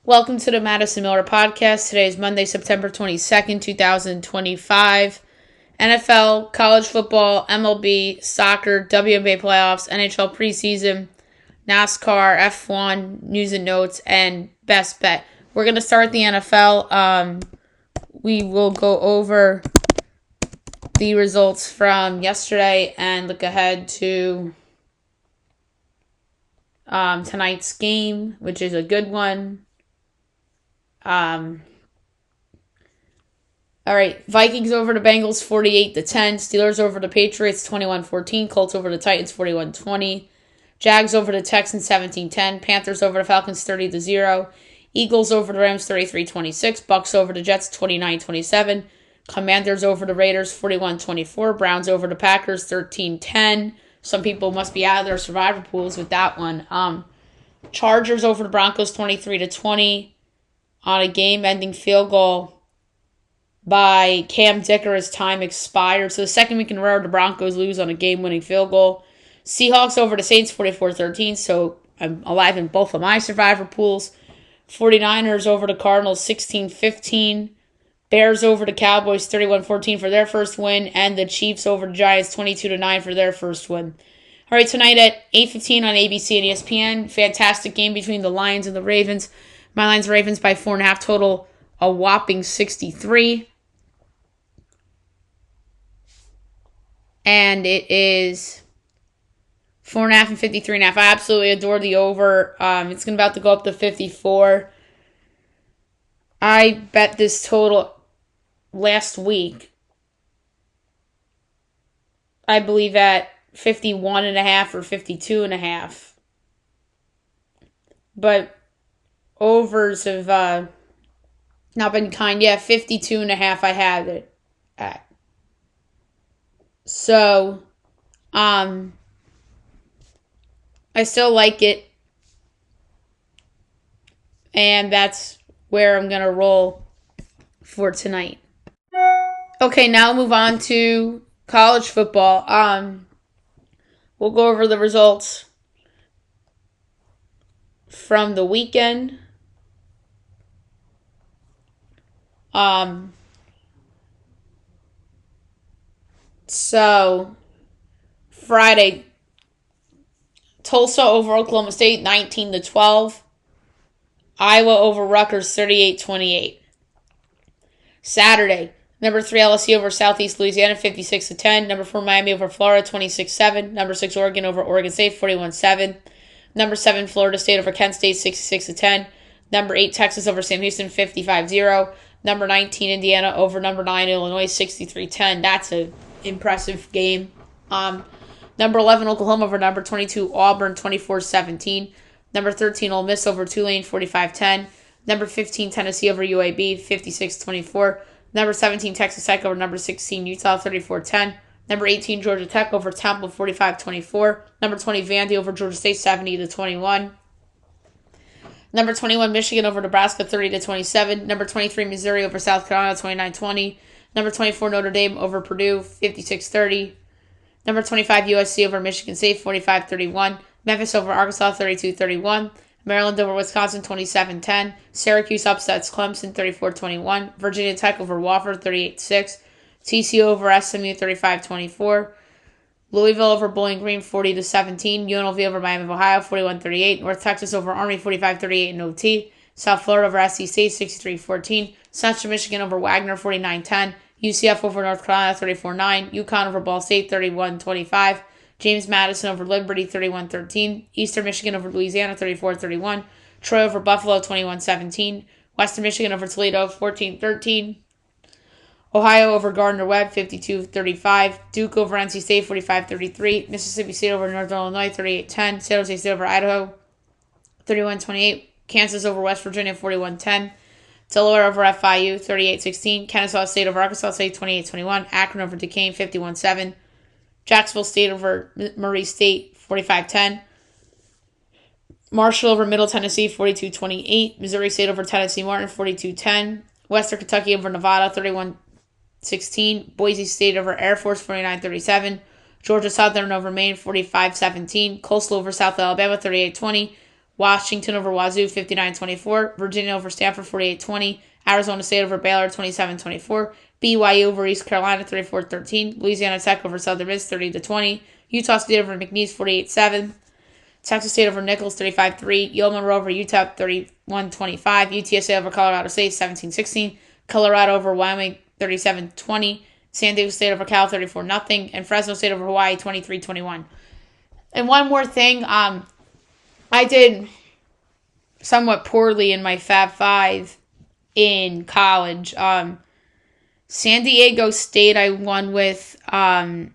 Welcome to the Madison Miller Podcast. Today is Monday, September 22nd, 2025. NFL, college football, MLB, soccer, WNBA playoffs, NHL preseason, NASCAR, F1, news and notes, and best bet. We're going to start the NFL. We will go over the results from yesterday and look ahead to tonight's game, which is a good one. All right, Vikings over the Bengals 48-10, Steelers over the Patriots 21-14, Colts over the Titans 41-20, Jags over the Texans 17-10, Panthers over the Falcons 30-0, Eagles over the Rams 33-26, Bucks over the Jets 29-27, Commanders over the Raiders 41-24, Browns over the Packers 13-10. Some people must be out of their survivor pools with that one. Chargers over the Broncos 23-20 on a game-ending field goal by Cam Dicker as time expired. So the second week in a row, the Broncos lose on a game-winning field goal. Seahawks over the Saints 44-13, so I'm alive in both of my survivor pools. 49ers over the Cardinals 16-15. Bears over the Cowboys 31-14 for their first win. And the Chiefs over the Giants 22-9 for their first win. All right, tonight at 8:15 on ABC and ESPN. Fantastic game between the Lions and the Ravens. My Lions Ravens by 4.5 total, a whopping 63. And it is 4.5 and 53.5. I absolutely adore the over. It's about to go up to 54. I bet this total last week, I believe at 51.5 or 52.5. But overs have not been kind. Yeah, 52.5 I had it at. So, I still like it. And that's where I'm going to roll for tonight. Okay, now move on to college football. We'll go over the results from the weekend. So Friday, Tulsa over Oklahoma State 19-12. Iowa over Rutgers 38-28. Saturday, number 3 LSU over Southeast Louisiana 56-10. Number 4 Miami over Florida 26-7. Number 6 Oregon over Oregon State 41-7. Number 7 Florida State over Kent State 66-10. Number 8 Texas over Sam Houston 55-0. Number 19 Indiana over number 9 Illinois 63-10. That's an impressive game. Number 11 Oklahoma over number 22 Auburn 24-17. Number 13 Ole Miss over Tulane 45-10. Number 15 Tennessee over UAB 56-24. Number 17 Texas Tech over number 16 Utah 34-10. Number 18 Georgia Tech over Temple 45-24. Number 20 Vandy over Georgia State 70-21. Number 21 Michigan over Nebraska 30-27. Number 23 Missouri over South Carolina 29-20. Number 24 Notre Dame over Purdue 56-30. Number 25 USC over Michigan State 45-31. Memphis over Arkansas 32-31. Maryland over Wisconsin 27-10. Syracuse upsets Clemson 34-21. Virginia Tech over Wofford 38-6. TCU over SMU 35-24. Louisville over Bowling Green 40-17. UNLV over Miami of Ohio 41-38. North Texas over Army 45-38 in OT. South Florida over SC State 63-14. Central Michigan over Wagner 49-10. UCF over North Carolina 34-9. UConn over Ball State 31-25. James Madison over Liberty 31-13. Eastern Michigan over Louisiana 34-31. Troy over Buffalo 21-17. Western Michigan over Toledo 14-13. Ohio over Gardner-Webb 52-35. Duke over NC State 45-33. Mississippi State over Northern Illinois 38-10. San Jose State over Idaho 31-28. Kansas over West Virginia 41-10. Delaware over FIU 38-16. Kennesaw State over Arkansas State 28-21. Akron over Duquesne 51-7. Jacksonville State over Murray State 45-10. Marshall over Middle Tennessee 42-28. Missouri State over Tennessee Martin 42-10. Western Kentucky over Nevada 31-16. Boise State over Air Force 49-37. Georgia Southern over Maine 45-17. Coastal over South Alabama 38-20. Washington over Wazoo 59-24. Virginia over Stanford 48-20. Arizona State over Baylor 27-24. BYU over East Carolina 34-13. Louisiana Tech over Southern Miss 30-20. Utah State over McNeese 48-7. Texas State over Nichols 35-3. Yeoman over UTEP 31-25. UTSA over Colorado State 17-16. Colorado over Wyoming 37-20. San Diego State over Cal 34-0. And Fresno State over Hawaii 23-21. And one more thing, I did somewhat poorly in my Fab 5 in college. San Diego State I won with. I'm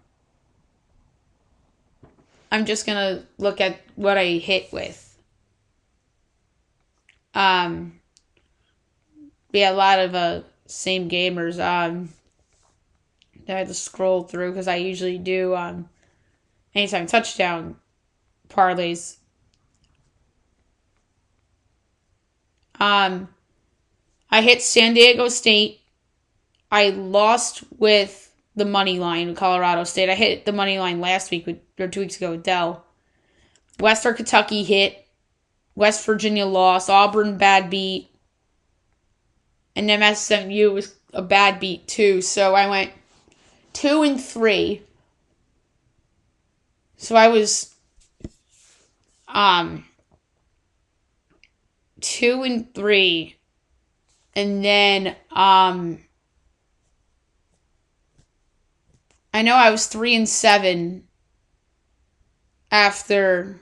just going to look at what I hit with. Yeah, a lot of same gamers. I had to scroll through because I usually do anytime touchdown parlays. I hit San Diego State. I lost with the money line in Colorado State. I hit the money line last week or 2 weeks ago with Dell. Western Kentucky hit. West Virginia lost. Auburn bad beat. And MSMU was a bad beat too. So I went 2-3. So I was 2-3. And then I know I was 3-7 after.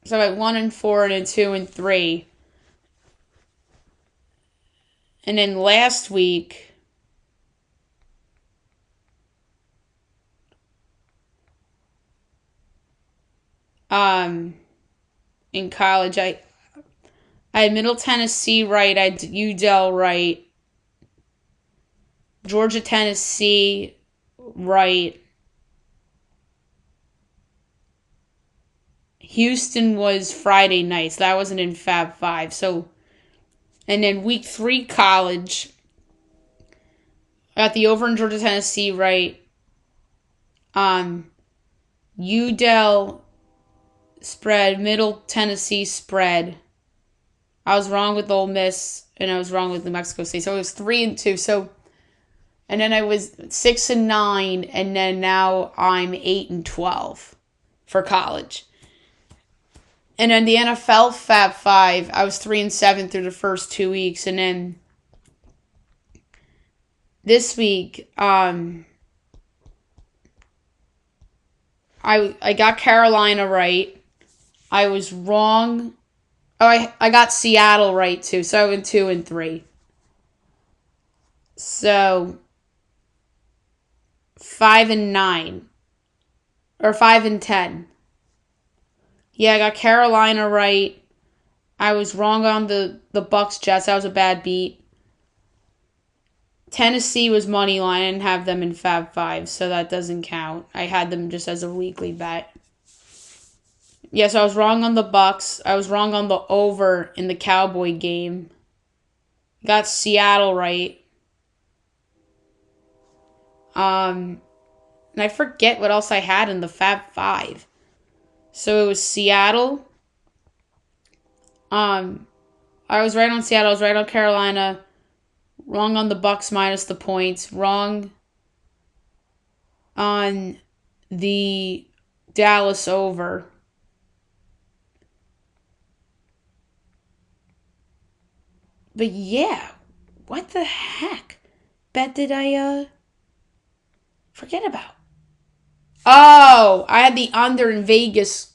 So I went 1-4 and 2-3. And then last week, in college, I had Middle Tennessee right, I had UDEL right, Georgia, Tennessee right, Houston was Friday nights. That wasn't in Fab 5. So, and then week 3 college, I got the over in Georgia, Tennessee right. UDEL spread, Middle Tennessee spread. I was wrong with Ole Miss, and I was wrong with New Mexico State. So it was 3-2. So, and then I was 6-9, and then now I'm 8-12 for college. And then the NFL Fab 5, I was 3-7 through the first 2 weeks, and then this week, I got Carolina right. I was wrong. Oh, I got Seattle right too. So I went 2-3. So 5-9 or 5-10. Yeah, I got Carolina right. I was wrong on the Bucks Jets. That was a bad beat. Tennessee was money line. I didn't have them in Fab 5, so that doesn't count. I had them just as a weekly bet. Yes, I was wrong on the Bucks. I was wrong on the over in the Cowboy game. Got Seattle right. And I forget what else I had in the Fab 5. So it was Seattle. I was right on Seattle. I was right on Carolina. Wrong on the Bucks minus the points. Wrong on the Dallas over. But yeah, what the heck bet did I forget about? Oh, I had the under in Vegas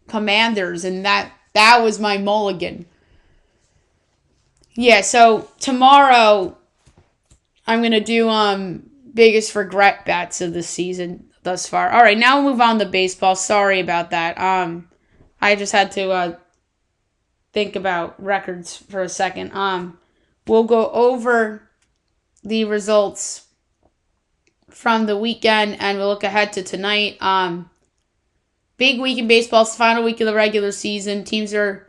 Commanders, and that was my mulligan. Yeah, so tomorrow I'm going to do biggest regret bets of the season thus far. All right, now we'll move on to baseball. Sorry about that. I just had to think about records for a second. We'll go over the results from the weekend, and we'll look ahead to tonight. Big week in baseball. It's the final week of the regular season. Teams are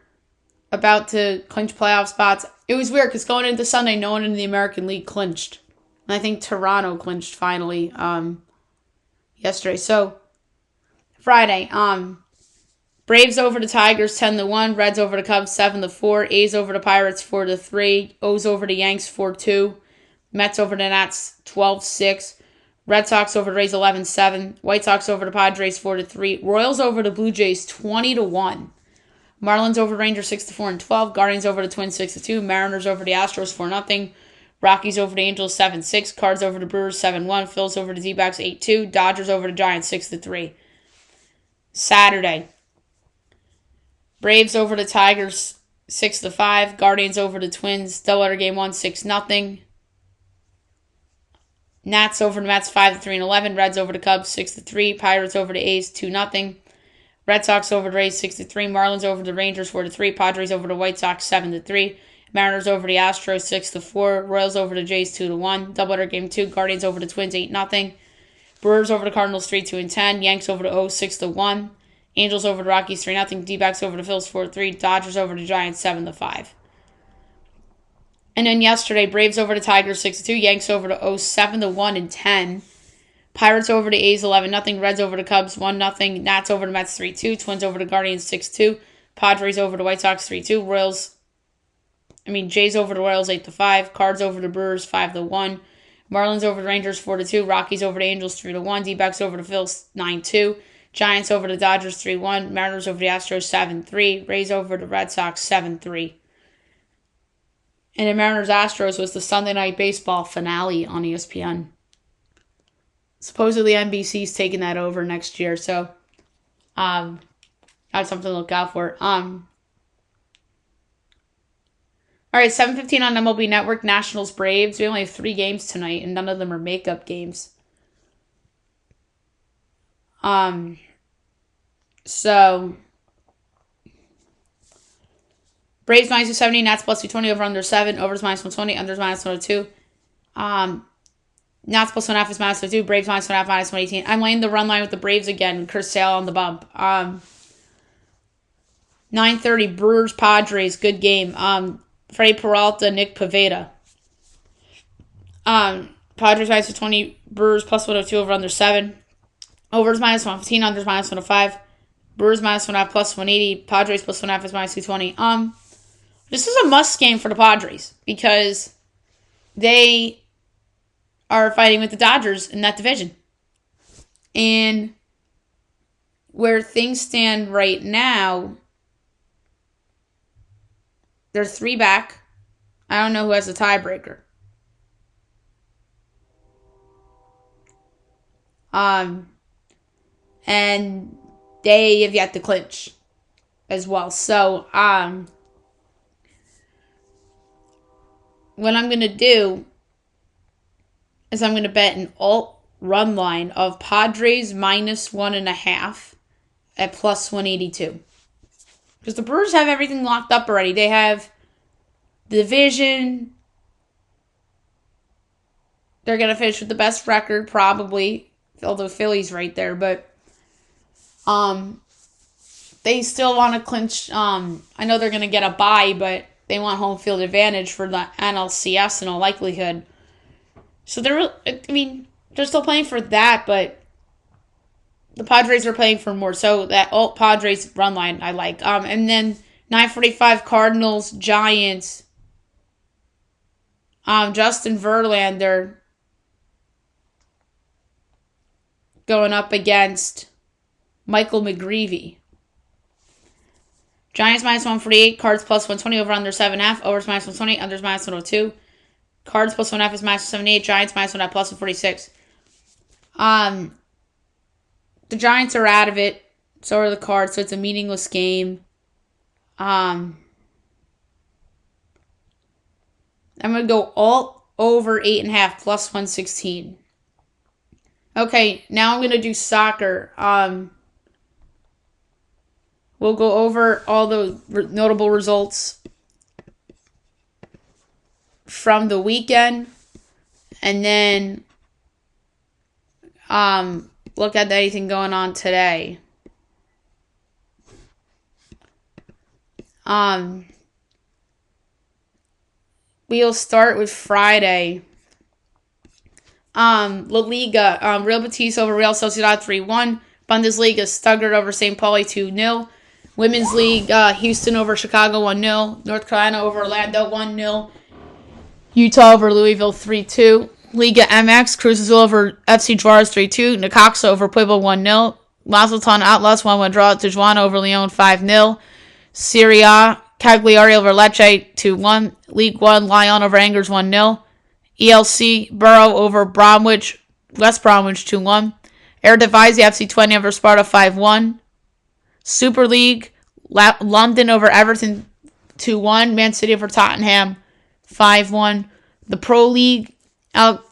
about to clinch playoff spots. It was weird because going into Sunday, no one in the American League clinched. And I think Toronto clinched finally yesterday. So, Friday. Braves over the Tigers 10-1. Reds over the Cubs 7-4. A's over the Pirates 4-3. O's over the Yanks 4-2. Mets over the Nats 12-6. Red Sox over the Rays 11-7. White Sox over the Padres 4-3. Royals over the Blue Jays 20-1. Marlins over the Rangers 6-4 and 12. Guardians over the Twins 6-2. Mariners over the Astros 4-0. Rockies over the Angels 7-6. Cards over the Brewers 7-1. Phils over the D-backs 8-2. Dodgers over the Giants 6-3. Saturday. Braves over the Tigers 6-5. Guardians over the Twins. Doubleheader game 1 6-0. Nats over the Mets 5-3 and 11. Reds over the Cubs 6-3. Pirates over the A's 2-0. Red Sox over the Rays 6-3. Marlins over the Rangers 4-3. Padres over the White Sox 7-3. Mariners over the Astros 6-4. Royals over the Jays 2-1. Doubleheader game 2. Guardians over the Twins 8-0. Brewers over the Cardinals 3-10. Yanks over the O's 6-1. Angels over the Rockies 3-0. D-backs over the Phils 4-3. Dodgers over the Giants 7-5. And then yesterday, Braves over the Tigers 6-2. Yanks over the O's 7-1 and 10. Pirates over the A's 11-0. Reds over the Cubs 1-0. Nats over the Mets 3-2. Twins over the Guardians 6-2. Padres over the White Sox 3-2. Jays over the Royals 8-5. Cards over the Brewers 5-1. Marlins over the Rangers 4-2. Rockies over the Angels 3-1. D-backs over the Phils 9-2. Giants over the Dodgers 3-1. Mariners over the Astros 7-3. Rays over the Red Sox 7-3. And the Mariners-Astros was the Sunday Night Baseball finale on ESPN. Supposedly NBC's taking that over next year, so that's something to look out for. All right, 7:15 on MLB Network, Nationals-Braves. We only have 3 games tonight, and none of them are makeup games. So Braves minus 270, Nats plus 220, over under 7, overs minus 120, unders minus 102. Nats plus 1.5 is minus 102, Braves minus 1.5, minus 118. I'm laying the run line with the Braves again. Chris Sale on the bump. 9:30, Brewers Padres, good game. Freddie Peralta, Nick Pivetta. Padres minus 220, Brewers plus 102, over under 7. Overs minus 115, unders minus 105. Brewers minus 1.5 plus 180. Padres plus 1.5 is minus 220. This is a must game for the Padres because they are fighting with the Dodgers in that division. And where things stand right now, they're 3 back. I don't know who has the tiebreaker. And they have yet to clinch as well. So, what I'm going to do is I'm going to bet an alt run line of Padres minus 1.5 at plus 182. Because the Brewers have everything locked up already. They have the division. They're going to finish with the best record, probably. Although Philly's right there. But they still want to clinch. I know they're going to get a bye, but they want home field advantage for the NLCS in all likelihood. So they're still playing for that, but the Padres are playing for more. So that alt Padres run line I like. And then 9:45 Cardinals, Giants. Justin Verlander going up against Michael McGreevy. Giants minus 148, Cards plus 120, over under 7.5, overs minus 120, unders minus 102. Cards plus 1.5 is minus 78, Giants minus 1.5 plus 146. The Giants are out of it, so are the Cards, so it's a meaningless game. I'm going to go alt over 8.5 plus 116. Okay, now I'm going to do soccer. We'll go over all the notable results from the weekend, and then look at anything going on today. We'll start with Friday. La Liga, Real Betis over Real Sociedad 3-1. Bundesliga, Stuttgart over St. Pauli 2-0. Women's League, Houston over Chicago 1-0. North Carolina over Orlando 1-0. Utah over Louisville 3-2. Liga MX, Cruzazul over FC Juarez 3-2. Necaxa over Puebla 1-0. Mazatlan Atlas 1-1 draw. Tijuana over Leon 5-0. Serie A, Cagliari over Lecce 2-1. League 1, Lyon over Angers 1-0. ELC, Borough over Bromwich, West Bromwich 2-1. Eredivisie, FC 20 over Sparta 5-1. Super League, London over Everton 2-1. Man City over Tottenham 5-1. The Pro League, Al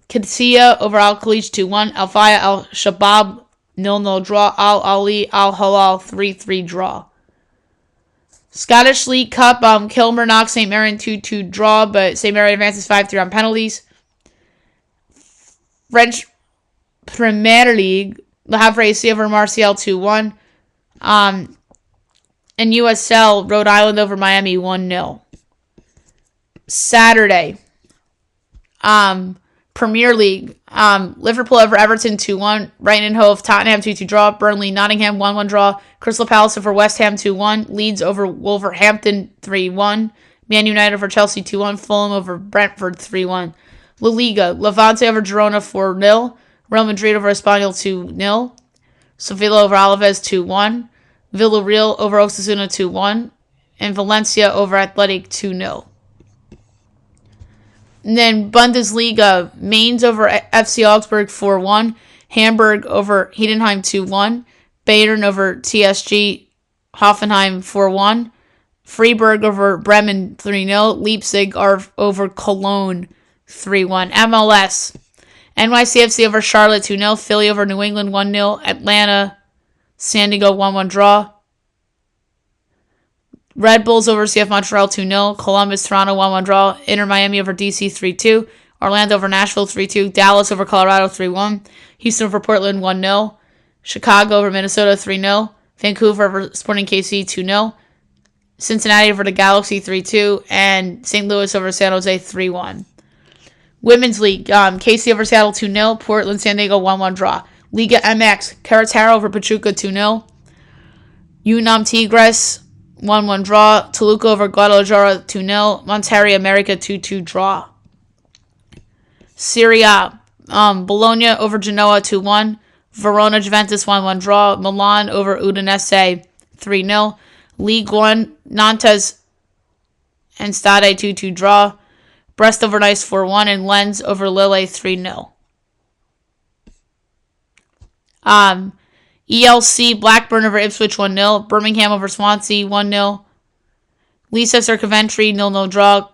Qadsiya over Al Khalij 2-1. Al Faya Al Shabab 0-0 draw. Al Ali Al Halal 3-3 draw. Scottish League Cup, Kilmarnock St. Mirren 2-2 draw, but St. Mirren advances 5-3 on penalties. French Premier League, Le Havre AC over Marseille 2-1. And USL, Rhode Island over Miami 1-0. Saturday, Premier League, Liverpool over Everton 2-1. Brighton and Hove, Tottenham 2-2 draw. Burnley, Nottingham 1-1 draw. Crystal Palace over West Ham 2-1. Leeds over Wolverhampton 3-1. Man United over Chelsea 2-1. Fulham over Brentford 3-1. La Liga, Levante over Girona 4-0. Real Madrid over Espanyol 2-0. Sevilla over Alaves 2-1. Villarreal over Osasuna 2-1. And Valencia over Athletic 2-0. And then Bundesliga, Mainz over FC Augsburg 4-1. Hamburg over Heidenheim 2-1. Bayern over TSG Hoffenheim 4-1. Freiburg over Bremen 3-0. Leipzig over Cologne 3-1. MLS, NYCFC over Charlotte 2-0. Philly over New England 1-0. Atlanta, San Diego 1-1 draw. Red Bulls over CF Montreal 2-0. Columbus, Toronto 1-1 draw. Inter Miami over DC 3-2. Orlando over Nashville 3-2. Dallas over Colorado 3-1. Houston over Portland 1-0. Chicago over Minnesota 3-0. Vancouver over Sporting KC 2-0. Cincinnati over the Galaxy 3-2. And St. Louis over San Jose 3-1. Women's League, KC over Seattle 2-0. Portland, San Diego 1-1 draw. Liga MX, Querétaro over Pachuca 2-0. UNAM Tigres 1-1 draw. Toluca over Guadalajara 2-0. Monterrey America 2-2 draw. Serie A, Bologna over Genoa 2-1. Verona Juventus 1-1 draw. Milan over Udinese 3-0. League 1, Nantes and Stade 2-2 draw. Brest over Nice 4-1. And Lens over Lille 3-0. ELC, Blackburn over Ipswich 1-0. Birmingham over Swansea 1-0. Leicester Coventry 0-0 draw.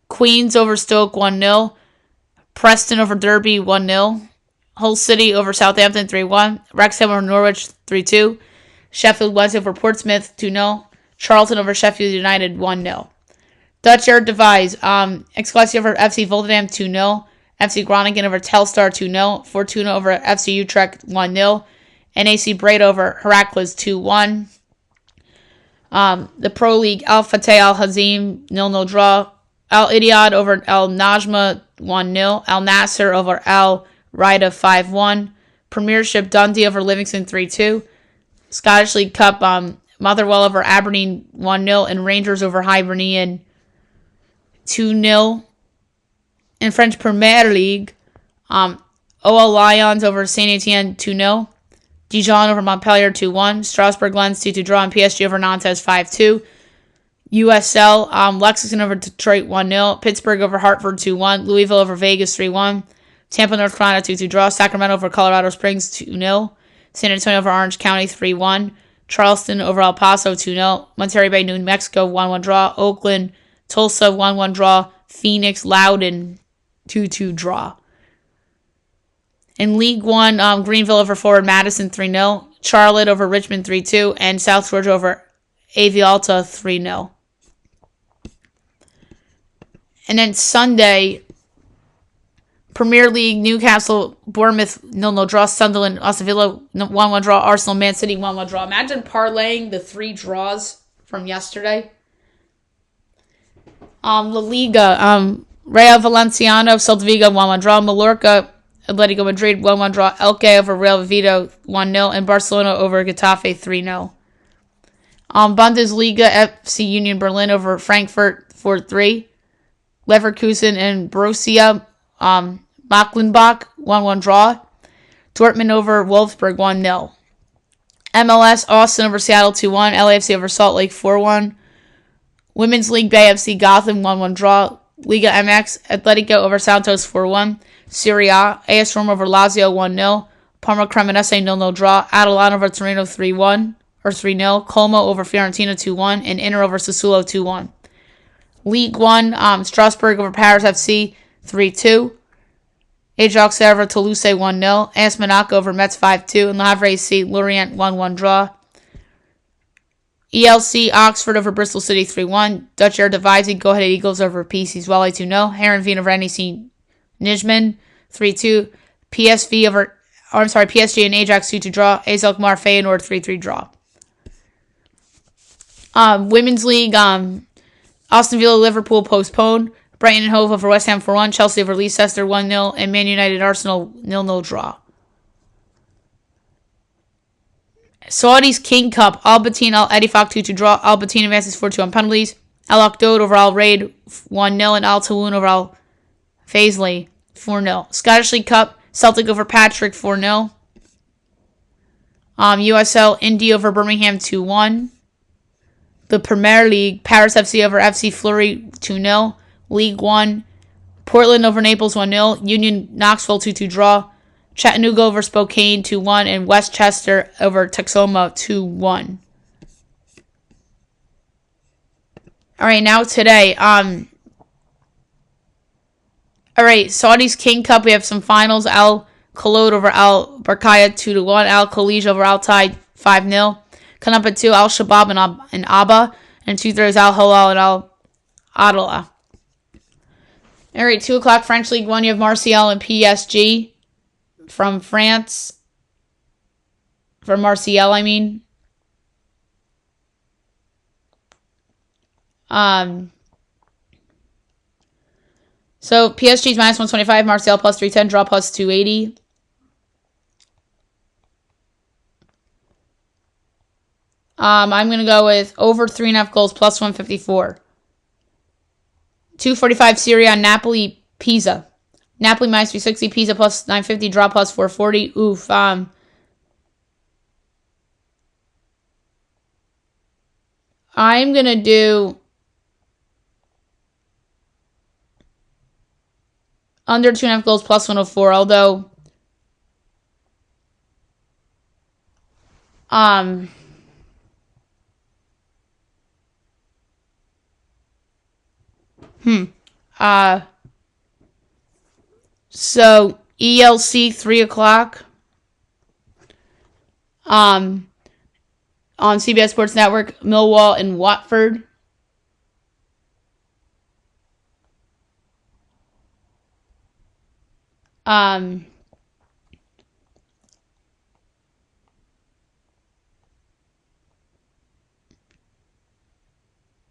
Queens over Stoke 1-0. Preston over Derby 1-0. Hull City over Southampton 3-1. Wrexham over Norwich 3-2. Sheffield Wednesday over Portsmouth 2-0. Charlton over Sheffield United 1-0. Dutch Eredivisie, Excelsior over FC Volendam 2-0. FC Groningen over Telstar 2-0. Fortuna over FC Utrecht 1-0. NAC Breda over Heracles 2-1. The Pro League, Al Fateh Al Hazim 0-0 draw. Al Ittihad over Al Najma 1-0. Al Nasser over Al Raida 5-1. Premiership, Dundee over Livingston 3-2. Scottish League Cup, Motherwell over Aberdeen 1-0. And Rangers over Hibernian 2-0. In French Premier League, OL Lions over Saint Etienne 2-0. Dijon over Montpellier 2-1. Strasbourg Lens 2-2 draw. And PSG over Nantes 5-2. USL, Lexington over Detroit 1-0. Pittsburgh over Hartford 2-1. Louisville over Vegas 3-1. Tampa, North Carolina 2-2 draw. Sacramento over Colorado Springs 2-0. San Antonio over Orange County 3-1. Charleston over El Paso 2-0. Monterey Bay, New Mexico 1-1 draw. Oakland, Tulsa 1-1 draw. Phoenix, Loudoun 2-2 draw. In League 1, Greenville over Forward Madison 3-0. Charlotte over Richmond 3-2. And South Georgia over Avialta 3-0. And then Sunday, Premier League, Newcastle, Bournemouth 0-0 draw. Sunderland, Aston Villa 1-1 draw. Arsenal, Man City 1-1 draw. Imagine parlaying the 3 draws from yesterday. La Liga, Real Valenciano, Celta Vigo 1-1 draw. Mallorca, Atletico Madrid 1-1 draw. Elche over Real Oviedo 1-0. And Barcelona over Getafe 3-0. Bundesliga, FC Union Berlin over Frankfurt 4-3. Leverkusen and Borussia Mönchengladbach 1-1 draw. Dortmund over Wolfsburg 1-0. MLS, Austin over Seattle 2-1. LAFC over Salt Lake 4-1. Women's League, Bay FC Gotham 1-1 draw. Liga MX, Atletico over Santos 4-1. Serie A, AS Roma over Lazio 1-0. Parma Cremonese 0-0 draw. Atalanta over Torino 3-1 or 3-0. Como over Fiorentina 2-1. And Inter over Sassuolo 2-1. League 1, Strasbourg over Paris FC 3-2. Ajax over Toulouse 1-0. AS Monaco over Metz 5-2. And Le Havre AC Lorient 1-1 draw. ELC Oxford over Bristol City 3-1. Dutch Eredivisie Go Ahead Eagles over PC Zwolle 2-0. Heerenveen over NEC Nijmegen 3-2. PSG and Ajax 2-2 draw. AS Alkmaar Feyenoord 3-3 draw. Women's League, Aston Villa Liverpool postponed. Brighton and Hove over West Ham 4-1. Chelsea over Leicester 1-0. And Man United Arsenal 0-0 draw. Saudi's King Cup. Al Bateen Al Ettifaq 2-2 draw. Al Bateen advances 4-2 on penalties. Al Akdod over Al Raid 1-0. And Al Taloon over Al Faisley 4-0. Scottish League Cup. Celtic over Patrick 4-0. USL Indy over Birmingham 2-1. The Premier League, Paris FC over FC Fleury 2-0. League 1, Portland over Naples 1-0. Union Knoxville 2-2 draw. Chattanooga over Spokane 2-1. And Westchester over Texoma 2-1. All right, now today. All right, Saudi's King Cup, we have some finals. Al Khalod over Al Barkaya 2-1. Al Khalij over Al Tide 5-0. Coming up at 2, Al Shabab and Abba. And 2-3 Al Hilal and Al Adala. All right, 2 o'clock, French League 1, you have Marseille and PSG from France. From Marseille, I mean. So PSG's minus 125, Marseille plus 310, draw plus 280. I'm going to go with over 3.5 goals plus 154. 245 Serie A, Napoli, Pisa. Napoli minus 360, Pisa plus 950, draw plus 440. Oof. I'm going to do under 2.5 goals plus 104, although So ELC 3 o'clock. On CBS Sports Network, Millwall and Watford.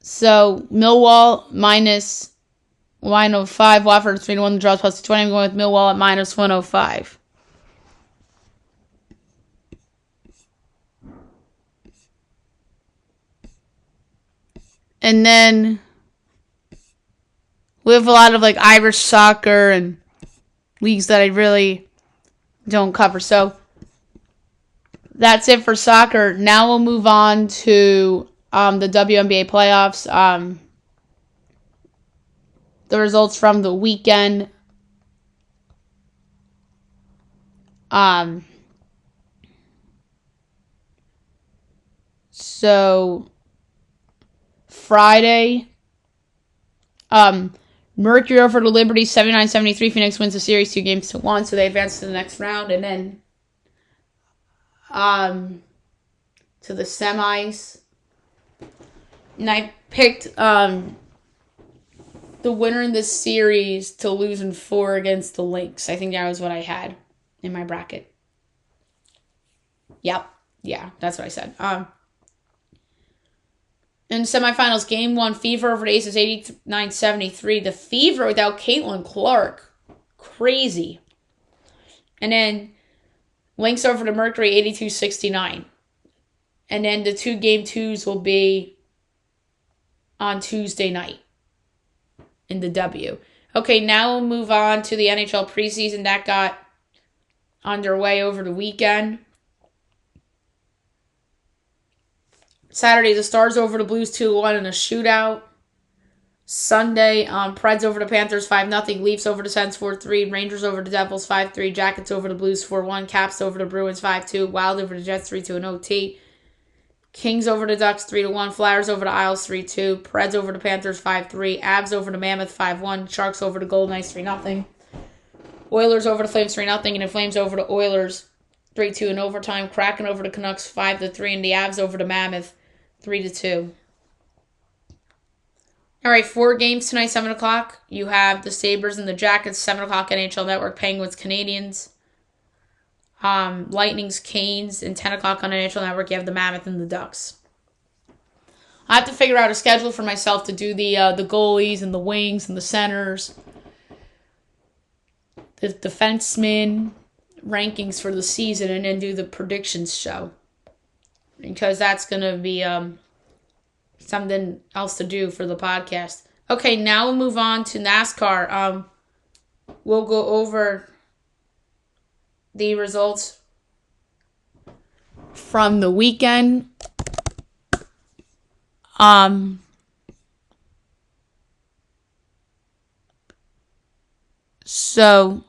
So Millwall minus 105, Watford 3-1, the draws plus 220. I'm going with Millwall at minus 105. And then we have a lot of like Irish soccer and leagues that I really don't cover. So that's it for soccer. Now we'll move on to the WNBA playoffs. The results from the weekend. So Friday, Mercury over to Liberty 79-73. Phoenix wins the series 2-1, so they advance to the next round, and then to the semis. And I picked the winner in this series to lose in 4 against the Lynx. I think that was what I had in my bracket. Yep. Yeah, that's what I said. In semifinals, Game 1, Fever over the Aces 89-73. The Fever without Caitlin Clark. Crazy. And then Lynx over to Mercury 82-69. And then the 2 game 2s will be on Tuesday night in the W. Okay, now we'll move on to the NHL preseason. That got underway over the weekend. Saturday, the Stars over the Blues 2-1 in a shootout. Sunday, Preds over the Panthers 5-0. Leafs over the Sens 4-3. Rangers over the Devils 5-3. Jackets over the Blues 4-1. Caps over the Bruins 5-2. Wild over the Jets 3-2 in OT. Kings over the Ducks 3-1. Flyers over the Isles 3-2. Preds over the Panthers 5-3. Avs over the Mammoth 5-1. Sharks over the Golden Knights 3-0. Oilers over the Flames 3-0. And the Flames over the Oilers 3-2 in overtime. Kraken over the Canucks 5-3. And the Avs over the Mammoth 3-2. All right, 4 games tonight, 7 o'clock. You have the Sabres and the Jackets, 7 o'clock NHL Network, Penguins, Canadians, Lightnings, Canes, and 10 o'clock on NHL Network, you have the Mammoth and the Ducks. I have to figure out a schedule for myself to do the goalies and the wings and the centers, the defensemen rankings for the season, and then do the predictions show. Because that's going to be something else to do for the podcast. Okay, now we'll move on to NASCAR. We'll go over the results from the weekend. So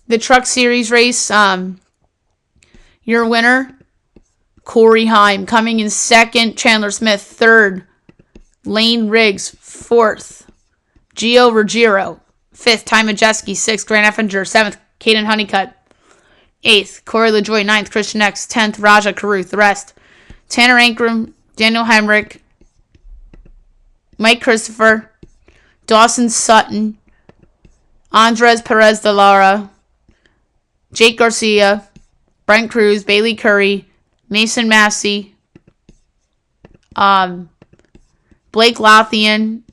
the Truck Series race, your winner, Corey Heim. Coming in second, Chandler Smith. Third, Lane Riggs. Fourth, Gio Ruggiero. Fifth, Ty Majeski. Sixth, Grant Effinger. Seventh, Caden Honeycutt. Eighth, Corey LaJoie. Ninth, Christian X. 10th, Raja Caruth. The rest, Tanner Ankrum, Daniel Hemrick, Mike Christopher, Dawson Sutton, Andres Perez de Lara, Jake Garcia, Brent Cruz, Bailey Curry, Mason Massey, Blake Lothian,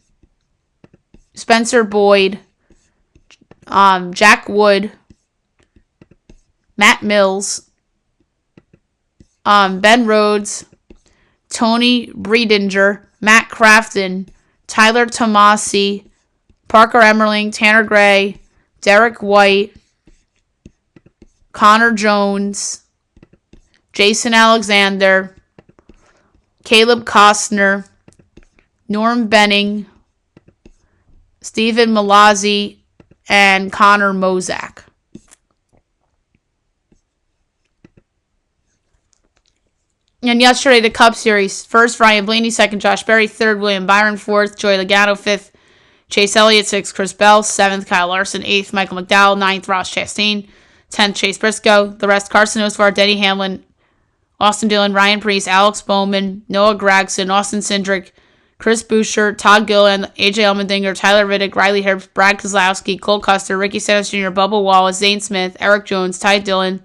Spencer Boyd, Jack Wood, Matt Mills, Ben Rhodes, Tony Breedinger, Matt Crafton, Tyler Tomasi, Parker Emmerling, Tanner Gray, Derek White, Connor Jones, Jason Alexander, Caleb Costner, Norm Benning, Stephen Malazzi, and Connor Mozak. And yesterday, the Cup Series. First, Ryan Blaney. Second, Josh Berry. Third, William Byron. Fourth, Joey Logano. Fifth, Chase Elliott. Sixth, Chris Bell. Seventh, Kyle Larson. Eighth, Michael McDowell. Ninth, Ross Chastain. 10th, Chase Briscoe. The rest, Carson Osvar, Denny Hamlin, Austin Dillon, Ryan Preece, Alex Bowman, Noah Gragson, Austin Cindric, Chris Boucher, Todd Gilliland, AJ Allmendinger, Tyler Riddick, Riley Herbst, Brad Keselowski, Cole Custer, Ricky Stenhouse Jr., Bubba Wallace, Zane Smith, Eric Jones, Ty Dillon,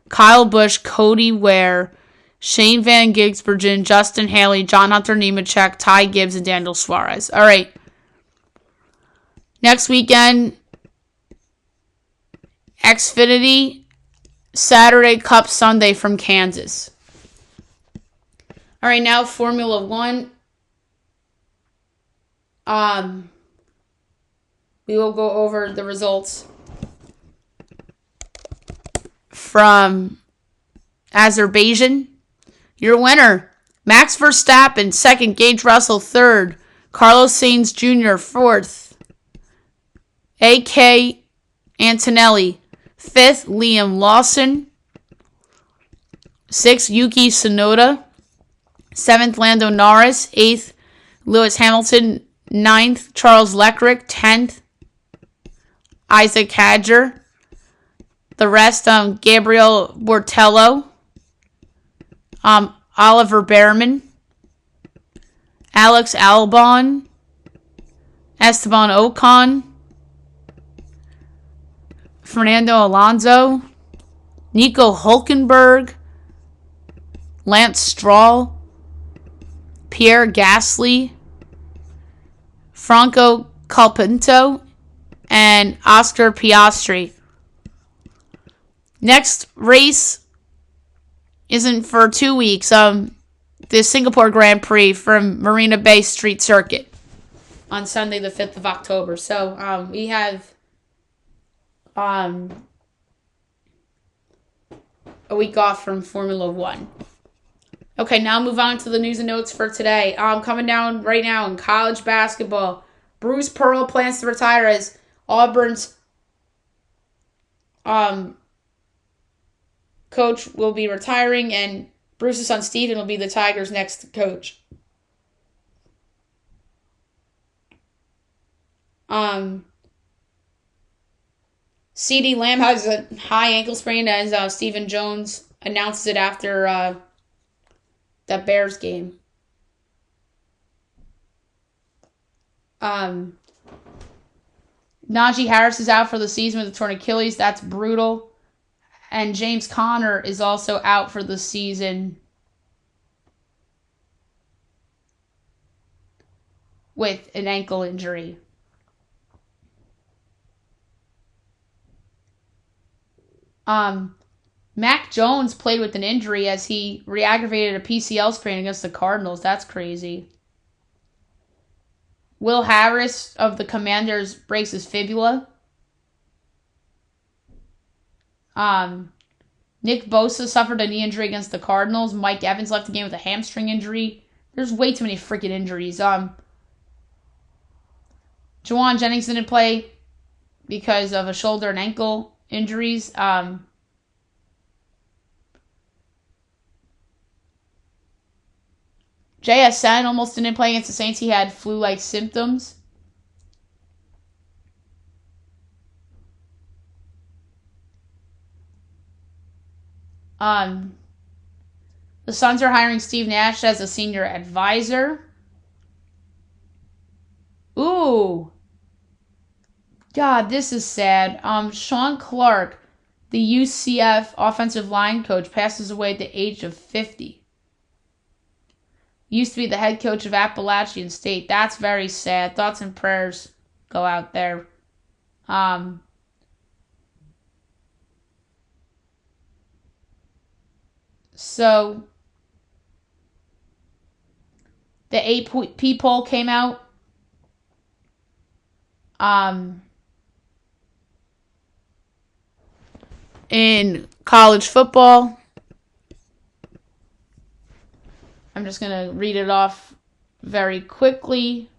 Kyle Busch, Cody Ware, Shane Van Gisbergen, Justin Haley, John Hunter Nemechek, Ty Gibbs, and Daniel Suarez. All right. Next weekend, Xfinity, Saturday, Cup Sunday from Kansas. All right, now Formula One. We will go over the results from Azerbaijan. Your winner, Max Verstappen. Second, Gage Russell. Third, Carlos Sainz Jr. Fourth, A.K. Antonelli. Fifth, Liam Lawson. Sixth, Yuki Tsunoda. Seventh, Lando Norris. Eighth, Lewis Hamilton. Ninth, Charles Leclerc. 10th, Isaac Hadjar. The rest, Gabriel Bortello. Oliver Behrman. Alex Albon. Esteban Ocon. Fernando Alonso. Nico Hulkenberg. Lance Stroll. Pierre Gasly. Franco Colapinto, and Oscar Piastri. Next race isn't for 2 weeks. The Singapore Grand Prix from Marina Bay Street Circuit on Sunday, the 5th of October. So we have a week off from Formula One. Okay, now move on to the news and notes for today. Coming down right now in college basketball, Bruce Pearl plans to retire as Auburn's coach will be retiring, and Bruce's son Steven will be the Tigers' next coach. CeeDee Lamb has a high ankle sprain, as Stephen Jones announces it after that Bears game. Najee Harris is out for the season with a torn Achilles. That's brutal. And James Conner is also out for the season with an ankle injury. Mac Jones played with an injury as he re-aggravated a PCL sprain against the Cardinals. That's crazy. Will Harris of the Commanders breaks his fibula. Nick Bosa suffered a knee injury against the Cardinals. Mike Evans left the game with a hamstring injury. There's way too many freaking injuries. Juwan Jennings didn't play because of a shoulder and ankle injuries. JSN almost didn't play against the Saints. He had flu-like symptoms. The Suns are hiring Steve Nash as a senior advisor. Ooh. God, this is sad. Sean Clark, the UCF offensive line coach, passes away at the age of 50. Used to be the head coach of Appalachian State. That's very sad. Thoughts and prayers go out there. So, the AP poll came out. In college football. I'm just going to read it off very quickly.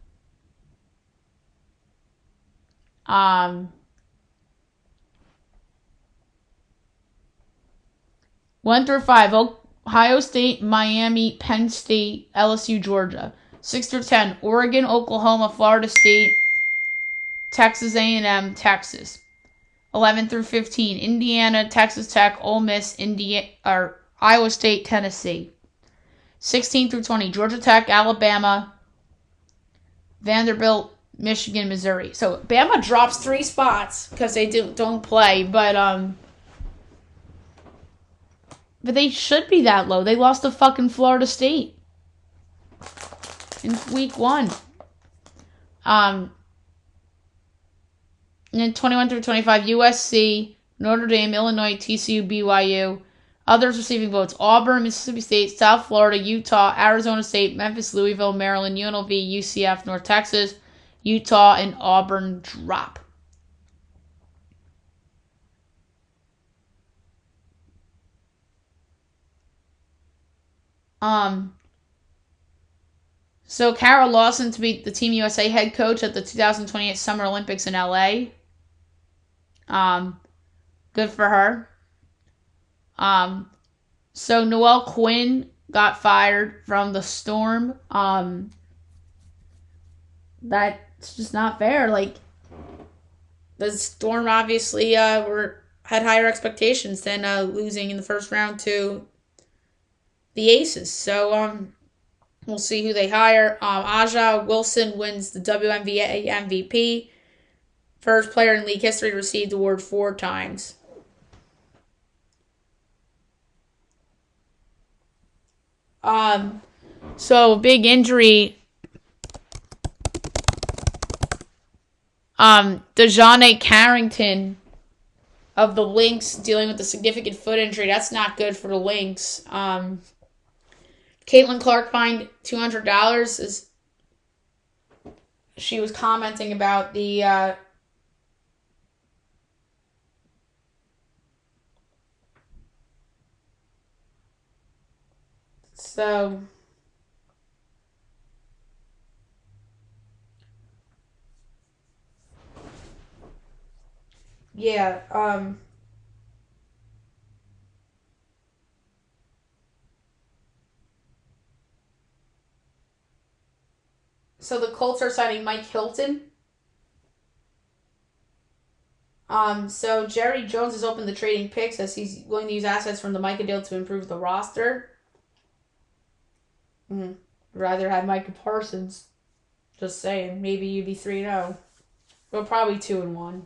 1 through 5, Ohio State, Miami, Penn State, LSU, Georgia. 6 through 10, Oregon, Oklahoma, Florida State, Texas A&M, Texas. 11 through 15, Indiana, Texas Tech, Ole Miss, Iowa State, Tennessee. 16 through 20, Georgia Tech, Alabama, Vanderbilt, Michigan, Missouri. So Bama drops 3 spots because they don't play, but they should be that low. They lost to fucking Florida State in week 1. And then 21 through 25, USC, Notre Dame, Illinois, TCU, BYU. Others receiving votes: Auburn, Mississippi State, South Florida, Utah, Arizona State, Memphis, Louisville, Maryland, UNLV, UCF, North Texas, Utah, and Auburn drop. So Carol Lawson to be the Team USA head coach at the 2028 Summer Olympics in LA. Good for her. So Noelle Quinn got fired from the Storm. That's just not fair. Like, the Storm obviously had higher expectations than losing in the first round to the Aces. So we'll see who they hire. Aja Wilson wins the WNBA MVP. First player in league history to receive the award 4 times. So big injury. DeJounte Carrington of the Lynx dealing with a significant foot injury. That's not good for the Lynx. Caitlin Clark fined $200 as she was commenting about the so yeah, so the Colts are signing Mike Hilton. So Jerry Jones has opened the trading picks as he's willing to use assets from the Micah deal to improve the roster. Rather have Micah Parsons. Just saying, maybe you'd be 3-0. But probably 2-1.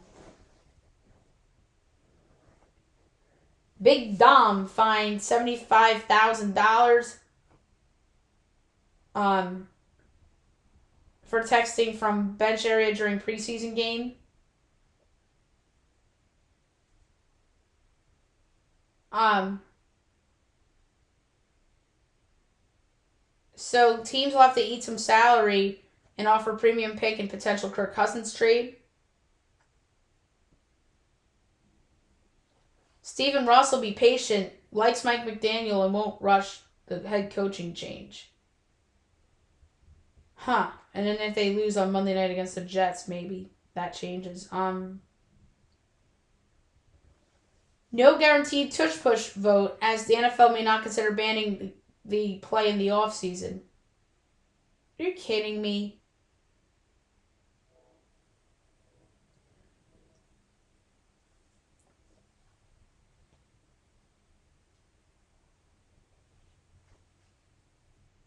Big Dom fined $75,000 for texting from bench area during preseason game. So teams will have to eat some salary and offer premium pick and potential Kirk Cousins trade. Stephen Russ will be patient, likes Mike McDaniel, and won't rush the head coaching change. And then if they lose on Monday night against the Jets, maybe that changes. No guaranteed tush-push vote, as the NFL may not consider banning the play in the offseason. Are you kidding me?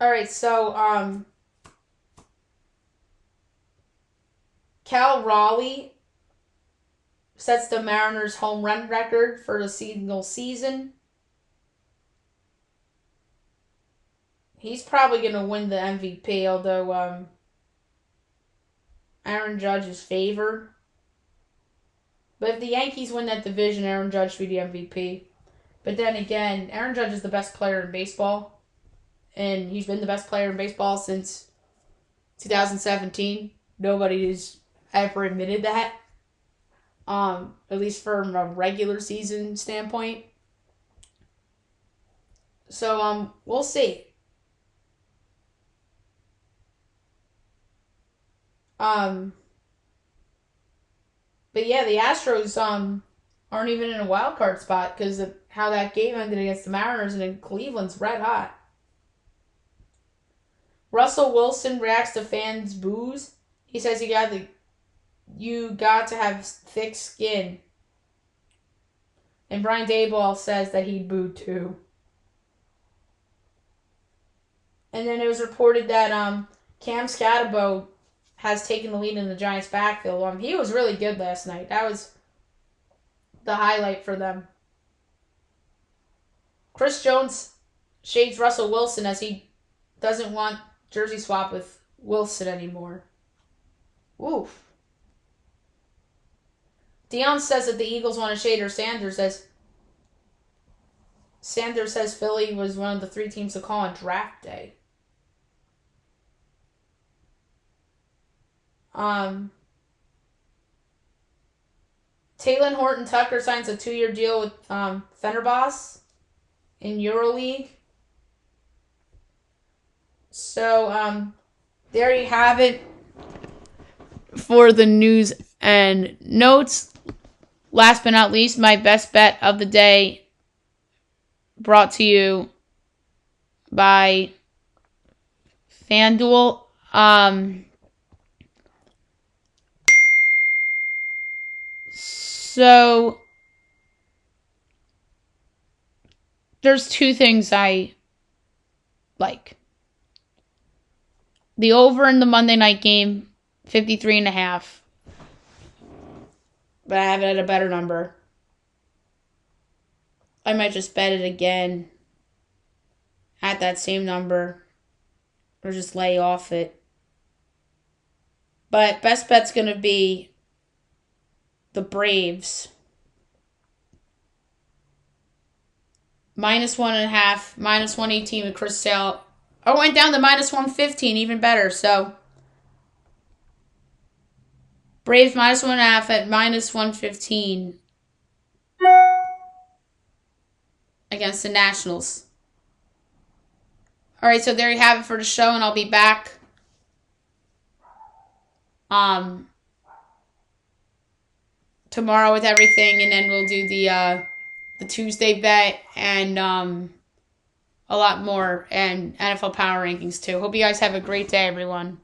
Alright, so, Cal Raleigh sets the Mariners' home run record for the single season. He's probably going to win the MVP, although Aaron Judge is favored. But if the Yankees win that division, Aaron Judge should be the MVP. But then again, Aaron Judge is the best player in baseball. And he's been the best player in baseball since 2017. Nobody has ever admitted that. At least from a regular season standpoint. So, we'll see. But yeah, the Astros aren't even in a wild card spot because of how that game ended against the Mariners, and then Cleveland's red hot. Russell Wilson reacts to fans' boos. He says you got to have thick skin. And Brian Daboll says that he booed too. And then it was reported that Cam Scatterbo has taken the lead in the Giants' backfield. He was really good last night. That was the highlight for them. Chris Jones shades Russell Wilson as he doesn't want jersey swap with Wilson anymore. Oof. Dion says that the Eagles want to shade Sanders as Sanders says Philly was one of the 3 teams to call on draft day. Taylor Horton-Tucker signs a 2-year deal with Fenerbahce in EuroLeague. So, there you have it for the news and notes. Last but not least, my best bet of the day, brought to you by FanDuel. So, there's 2 things I like. The over in the Monday night game, 53.5. But I have it at a better number. I might just bet it again at that same number. Or just lay off it. But best bet's going to be the Braves -1.5, -118 with Chris Sale. Oh, went down to -115, even better. So Braves -1.5 at -115 against the Nationals. All right, so there you have it for the show, and I'll be back tomorrow with everything, and then we'll do the Tuesday bet and a lot more, and NFL Power Rankings too. Hope you guys have a great day, everyone.